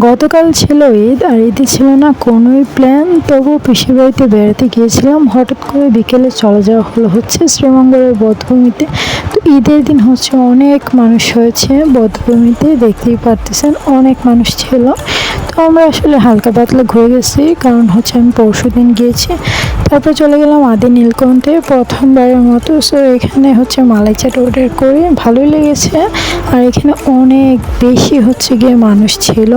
গতকাল ছিল ঈদ, আর ঈদে ছিল না কোনোই প্ল্যান। তবু পিসির বাড়িতে বেড়াতে গিয়েছিলাম। হঠাৎ করে বিকেলে চলে যাওয়া হচ্ছে শ্রীমঙ্গলের বধ্যভূমিতে। তো ঈদের দিন অনেক মানুষ হয়েছে বধ্যভূমিতে, দেখতেই পারতেছেন অনেক মানুষ ছিল। তো আমরা আসলে হালকা পাতলা ঘুরে গেছি, কারণ আমি পরশু দিন গিয়েছি। তারপর চলে গেলাম আদি নীলকণ্ঠে প্রথমবারের মতো। সো এখানে মালাই চাট অর্ডার করে ভালোই লেগেছে। আর এখানে অনেক বেশি গিয়ে মানুষ ছিল।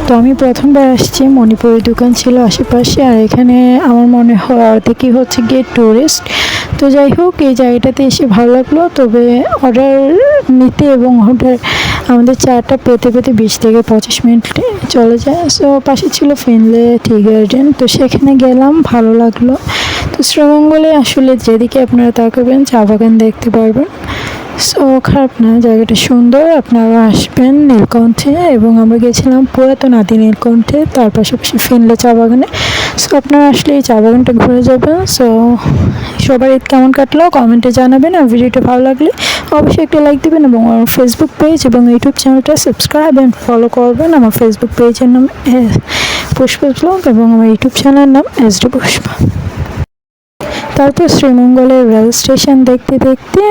তো আমি প্রথমবার আসছি, মণিপুরের দোকান ছিল আশেপাশে, আর এখানে আমার মনে হয় অর্ধেকই গিয়ে টুরিস্ট। তো যাই হোক, এই জায়গাটাতে এসে ভালো লাগলো। তবে অর্ডার নিতে এবং আমাদের চাটা পেতে পেতে 20 থেকে 25 মিনিট চলে যায়। সো পাশে ছিল ফিনলে টি গার্ডেন, তো সেখানে গেলাম, ভালো লাগলো। তো শ্রীমঙ্গলে আসলে যেদিকে আপনারা তাকাবেন চা বাগান দেখতে পারবেন। সো খারাপ না, জায়গাটা সুন্দর, আপনারা আসবেন নীলকণ্ঠে। এবং আমরা গেছিলাম পুরাতন আদি নীলকণ্ঠে, তার পাশাপাশি ফিনলে চা বাগানে। সো আপনারা আসলে এই চা বাগানটা ঘুরে যাবেন। সো সবার ঈদ কেমন কাটলো কমেন্টে জানাবেন, আর ভিডিওটা ভালো লাগলে অবশ্যই একটা লাইক দেবেন, এবং আমার ফেসবুক পেজ এবং ইউটিউব চ্যানেলটা সাবস্ক্রাইব অ্যান্ড ফলো করবেন। আমার ফেসবুক পেজের নাম পুষ্পা ব্লগ, এবং আমার ইউটিউব চ্যানেলের নাম SD পুষ্পা। তারপর শ্রীমঙ্গলের রেল স্টেশন দেখতে দেখতে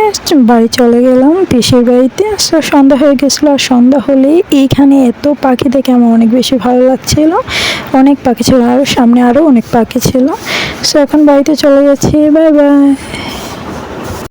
বাড়ি চলে গেলাম পিসির বাড়িতে। সো সন্ধ্যা হয়ে গেছিলো, আর সন্ধ্যা হলেই এইখানে এত পাখি দেখে আমার অনেক বেশি ভালো লাগছিল। অনেক পাখি ছিল, আর সামনে আরও অনেক পাখি ছিল। সো এখন বাড়িতে চলে যাচ্ছি, বাই বাই।